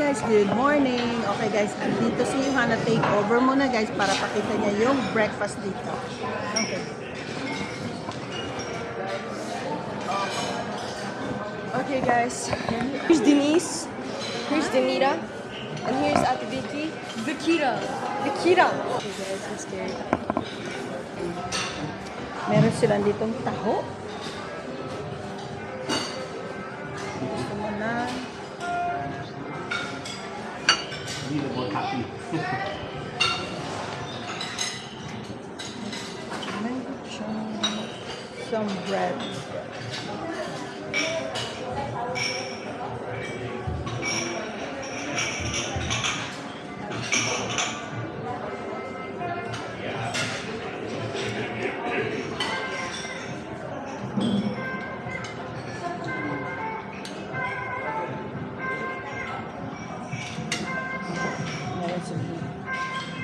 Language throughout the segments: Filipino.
guys, good morning. Okay guys, andito si Johanna, take over muna guys para pakita niya yung breakfast dito. Okay. Okay guys, here's Denise, here's Denita, and here's Ate Vicky. Vikita. Okay guys, I'm scared. Meron silang ditong taho. Gusto mo na. Some bread.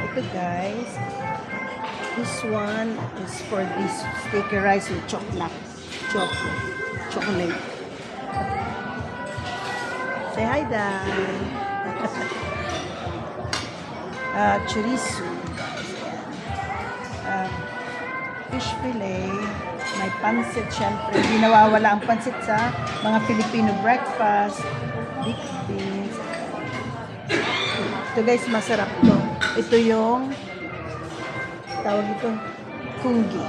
Ito guys, this one is for this sticky rice with chocolate. Say hi, Dad. Chorizo, fish fillet, may pansit, syempre. Hindi nawawala ang pansit sa mga Filipino breakfast. Big beans. Ito guys, masarap to. Ito yung tawag ito, kungi.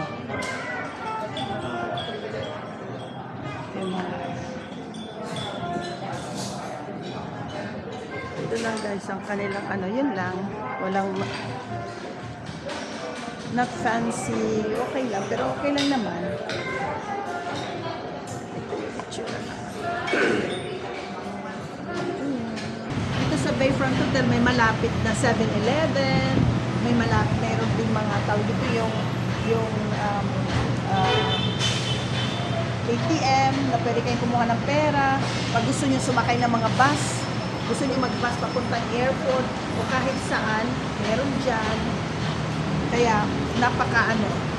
Ito lang guys, ang kanilang ano, yun lang. Walang not fancy, okay lang, pero okay lang naman. Ito yung itsura naman. Dito sa Bayfront Hotel, may malapit na 7-Eleven, may malapit, mayroon din mga tawag dito yung ATM na pwede kayong kumuha ng pera. Pag gusto nyo sumakay ng mga bus, gusto nyo mag-bus papuntang airport o kahit saan, meron dyan. Kaya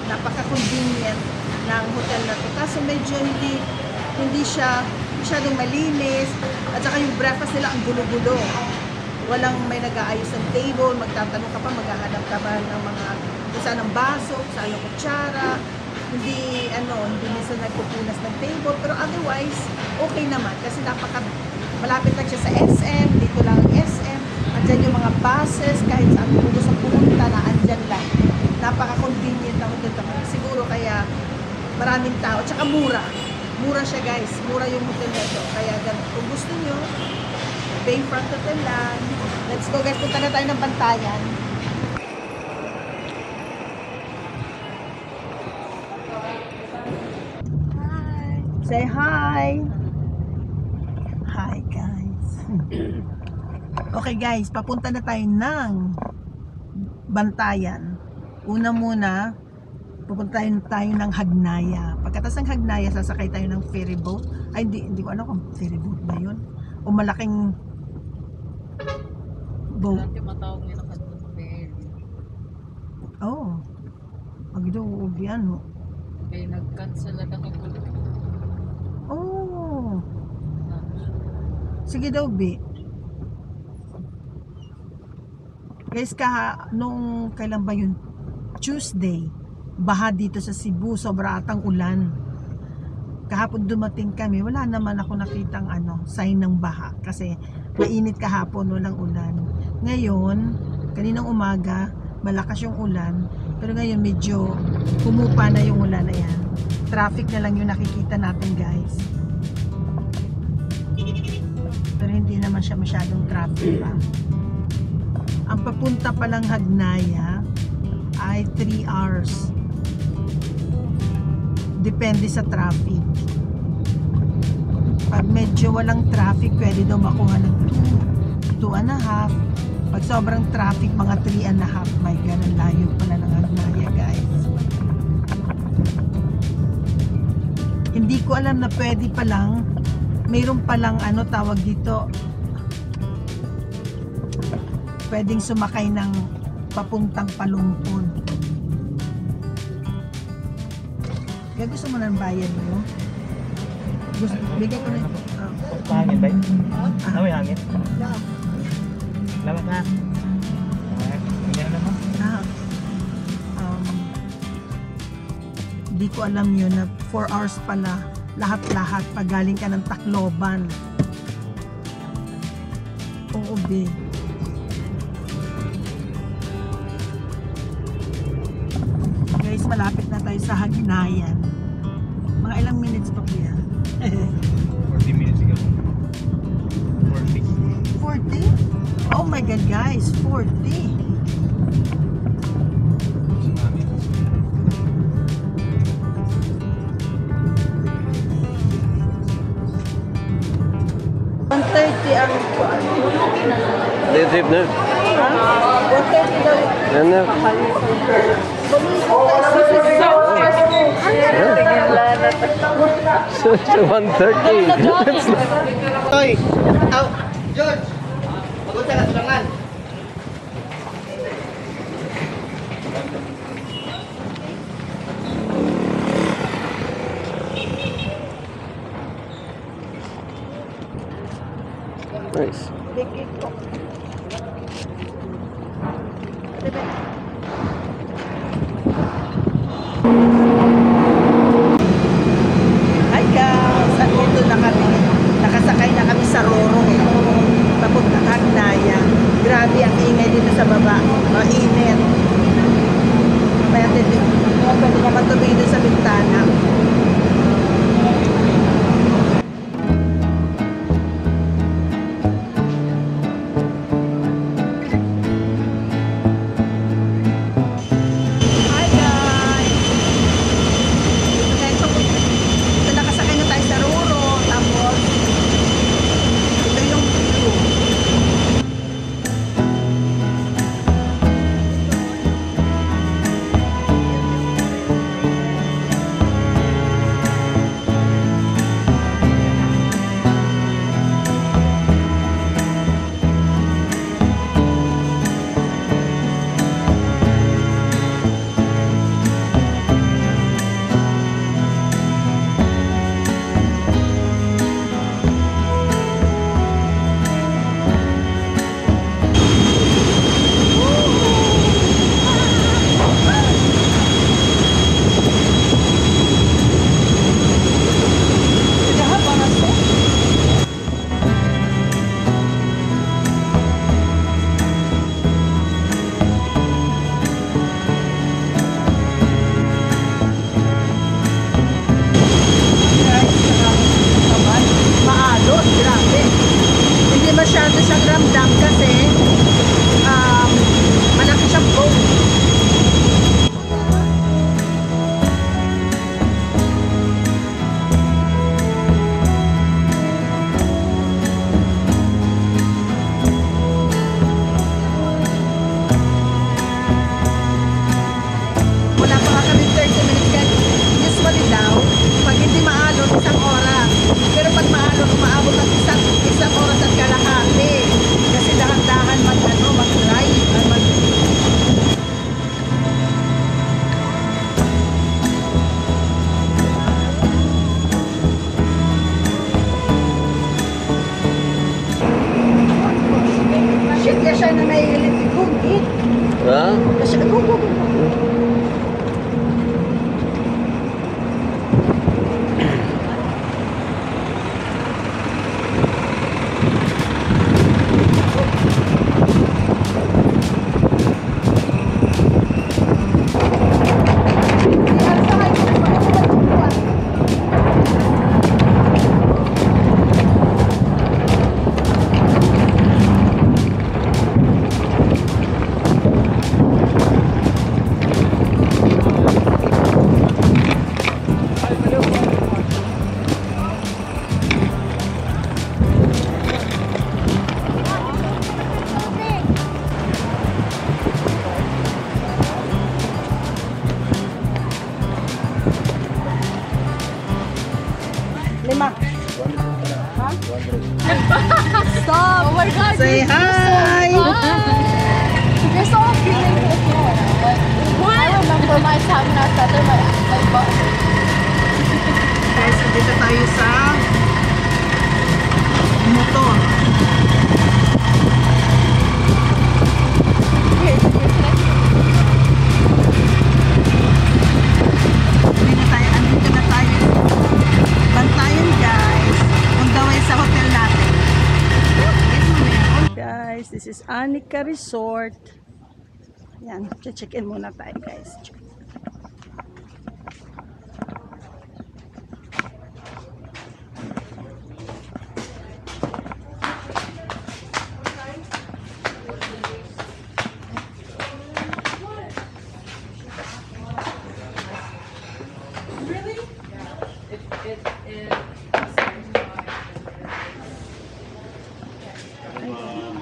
napaka-convenient ng hotel na to. Kaso medyo hindi siya masyadong malinis at saka yung breakfast nila ang gulo-gulo. Walang may nag-aayos ng table, magtatanong ka pa, maghahanap ka pa ng mga saan ng baso, saan ng kutsara. Hindi minsan nagpupunas ng table, pero otherwise okay naman kasi malapit lang siya sa SM, dito lang ang SM, andyan yung mga buses, kahit saan mo gusto pumunta na andyan lang. Napaka-convenient ang hotel naman. Siguro kaya maraming tao, tsaka mura siya guys, mura yung hotel nito, kaya kung gusto nyo Bayfront Hotel lang. Let's go guys, punta na tayo ng Bantayan. Hi! Say hi! Hi guys. Okay guys, papunta na tayo ng Bantayan. Una muna, pupunta tayo ng Hagnaya. Pagkatapos ng Hagnaya, sasakay tayo ng ferry boat. Ay, hindi ko alam kung ferry boat ba yun. O malaking boat. Dati matawag nila kadto ferry. Oh. Agdo yan. Kaya nag-cancel na kami ko. Oh. Sige daw, B. Guys, nung kailan ba yun? Tuesday. Baha dito sa Cebu, sobra atang ulan. Kahapon dumating kami, wala naman ako nakitang sign ng baha kasi mainit kahapon, walang ulan. Ngayon, kaninang umaga, malakas yung ulan, pero ngayon medyo humupa na yung ulan na yan. Traffic na lang yung nakikita natin guys. Pero hindi naman siya masyadong traffic pa. Ang papunta palang Hagnaya ay 3 hours. Depende sa traffic. Pag medyo walang traffic, pwede daw makuha ng 2.5. Pag sobrang traffic, mga 3.5. My God, ang layo pala ng Hagnaya, guys. Hindi ko alam na pwede palang, mayroon palang tawag dito, pwedeng sumakay ng papuntang Palumpon. Kaya gusto mo ng bayan mo? Gusto, bigay ko na ito. Hangin ba yun? May hangin? Lama ka. Ganyan naman. Ah, di ko alam yun na 4 hours pala lahat-lahat pag galing ka ng Tacloban. Oo, be. Guys, malapit na tayo sa Hagnayan. Mga ilang minutes pa kuya? 40 minutes ago. 40. 40? Oh my God, guys, 40. Tsunami. 130 ang Det är typ nu. 130 daw. Den nu. So 130. That's not... Hoy! Aw! George! Magunta ka sulangan. Nice. Hi guys! Andito na kami. Nakasakay na kami sa Roro eh. Papuntang Hagnayan. Grabe ang ingay dito sa baba. Mainit. Mamaya pwede naman tumingin dun sa bintana. Hi guys! Ito nakasakay na tayo sa Roro. Tapos, ito yung view. Maalot, grabe. Hindi masyado siyang ramdam kasi malaki siyang boat. Wala pa nga kami 30 minutes kasi usually daw, pag hindi maalot, 1 oras. Pero pag maalot, umaabot ng 1 oras at kalahati. Kasi dahan-dahan mag-drive. Shit, kaya siya na naiilit. Gugit. Va? Kasi gugit. Lima. Ha? Stop! Oh my God! Say hi! You're so beautiful. What? I remember my time when I feather my butt. Guys, dito tayo sa motor. is Anika Resort. Yan, check-in muna tayo guys.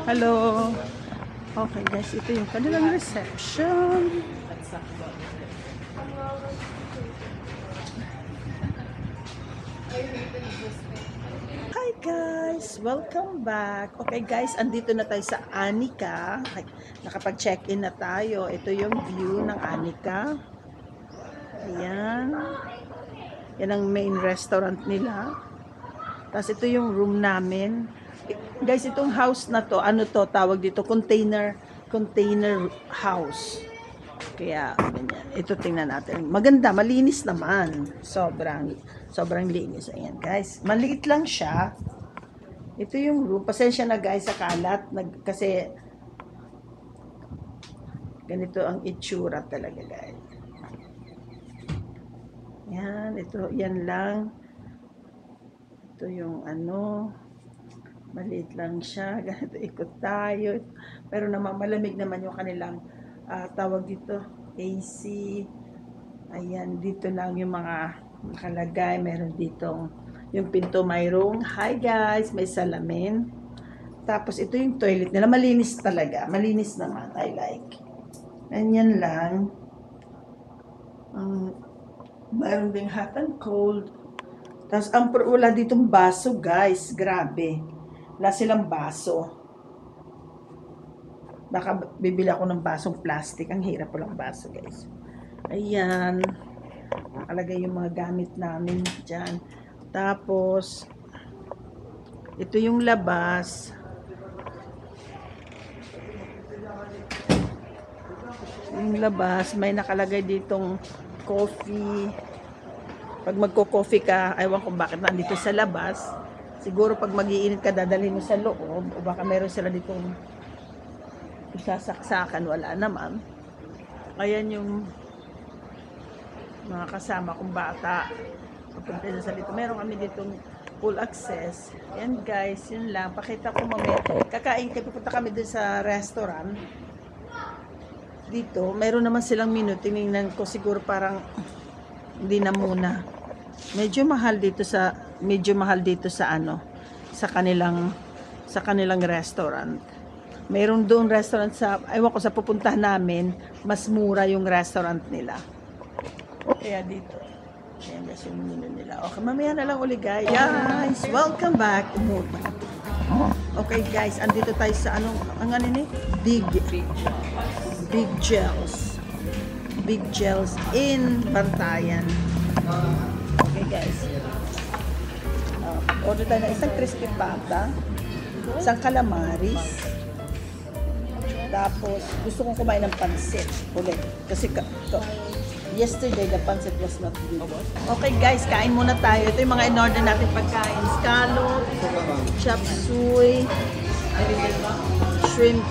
Hello. Okay guys, ito yung kanilang reception. Hi guys, welcome back. Okay guys, andito na tayo sa Anika. Nakapag-check-in na tayo. Ito yung view ng Anika. Ayan. Yan ang main restaurant nila. Tapos ito yung room namin. Guys, itong house na to, ano to, tawag dito, container house. Kaya, ganyan. Ito tingnan natin. Maganda, malinis naman. Sobrang linis. Ayan, guys. Maliit lang siya. Ito yung room. Pasensya na, guys, sa kalat. Kasi, ganito ang itsura talaga, guys. Yan, ito, yan lang. Ito yung ano, maliit lang siya. Ganito, ikot tayo. Pero malamig naman yung kanilang tawag dito, AC. Ayan, dito lang yung mga nakalagay. Meron ditong yung pinto mayroong, hi guys, may salamin. Tapos ito yung toilet nila. Malinis talaga. Malinis naman. I like. Ganyan lang. Mayroon ding hot and cold. Tapos wala ditong baso guys. Grabe. Wala silang baso. Baka bibili ako ng basong plastic. Ang hirap po lang baso guys. Ayan. Nakalagay yung mga gamit namin dyan. Tapos, ito yung labas. Yung labas, may nakalagay ditong coffee. Pag magko-coffee ka, aywan kung bakit nandito sa labas. Siguro pag mag-iinit ka, dadalhin mo sa loob. O baka meron sila ditong isasaksakan, wala naman. Ayan yung mga kasama kong bata. Papunta na sa dito. Meron kami ditong full access. Yan guys, yun lang. Pakita ko mamaya. Kakain kayo, pupunta kami dun sa restaurant. Dito, meron naman silang menu. Tinignan ko siguro parang hindi na muna. Medyo mahal dito sa ano, sa kanilang restaurant. Mayroon doon restaurant sa, aywan ko sa pupuntahan namin, mas mura yung restaurant nila. Kaya dito. Ayan guys yung menu nila. Okay, mamaya na lang uli guys. Guys, welcome back. Okay guys, andito tayo sa anong, ang ano ni? Big Gels. Big Gels in Bantayan. Okay guys. Order tayo na isang crispy pata, isang calamaris. Tapos, gusto kong kumain ng pansit ulit. Kasi yesterday, the pancit was not good. Okay guys, kain muna tayo. Ito yung mga in-order natin pagkain. Scallop, chop suey, shrimp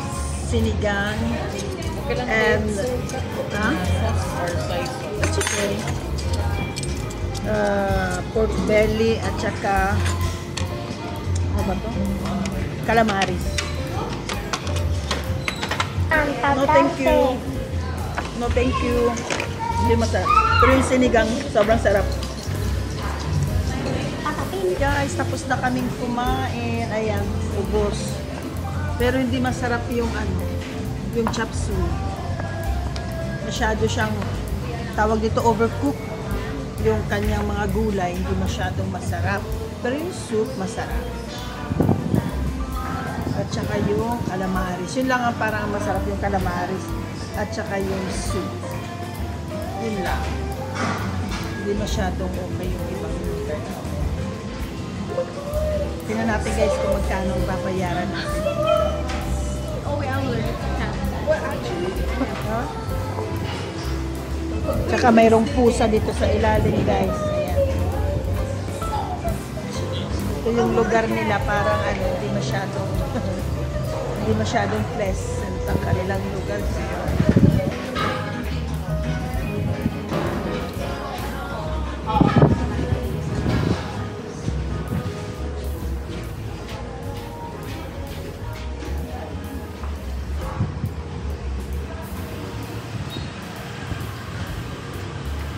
sinigang, and, that's okay. Pork belly, at saka, ano ba to? Calamaris. No thank you. No thank you. Hindi masarap. Pero yung sinigang, sobrang sarap. Guys, tapos na kaming kumain. Ayan, ubos. Pero hindi masarap yung ano, yung chop suey. Masyado siyang, tawag dito, overcook. Yung kanyang mga gulay, hindi masyadong masarap. Pero yung soup, masarap. At saka yung calamaris. Yun lang ang parang masarap yung calamaris. At saka yung soup. Yun lang. Hindi masyadong okay yung ibang lugar. Tingnan natin guys kung magkano ang babayaran natin. Oh, wait, I'm allergic to cat. What, actually? Huh? Tsaka mayroong pusa dito sa ilalim guys. Ayan. Ito yung lugar nila parang ano, hindi masyadong Hindi masyadong pleasant ang kanilang lugar.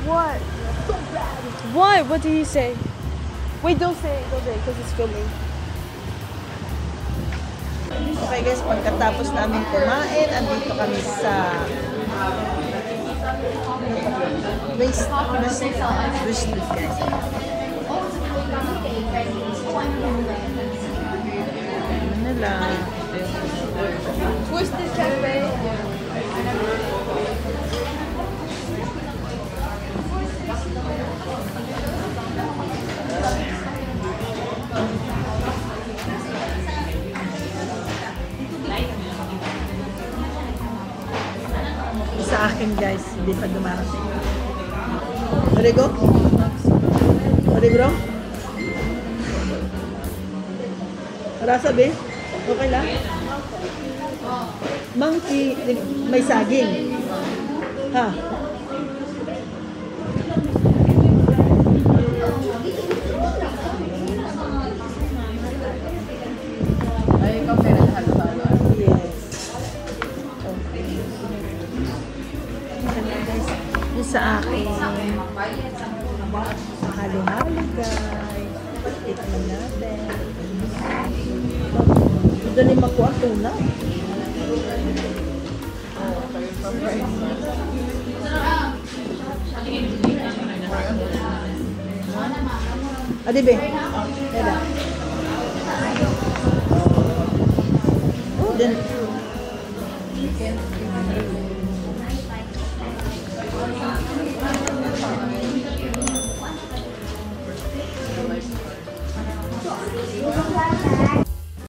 What? What? What do you say? Wait, don't say it, because it's filming. Okay guys, pagkatapos namin kumain, andito kami sa Westwood guys. Ano lang. Twisted Cafe. Sa akin guys, hindi pa dumarating. Origo? Origro? Para sabi? Okay lang? Monkey, may saging. Ha? Ay, ikaw meron halo-halo. Yes. Okay. Ayan guys, yung sa akin. Halo-halo guys. Tikman natin. Ito ni makuha tuna. Adibe. Eda. Oh, then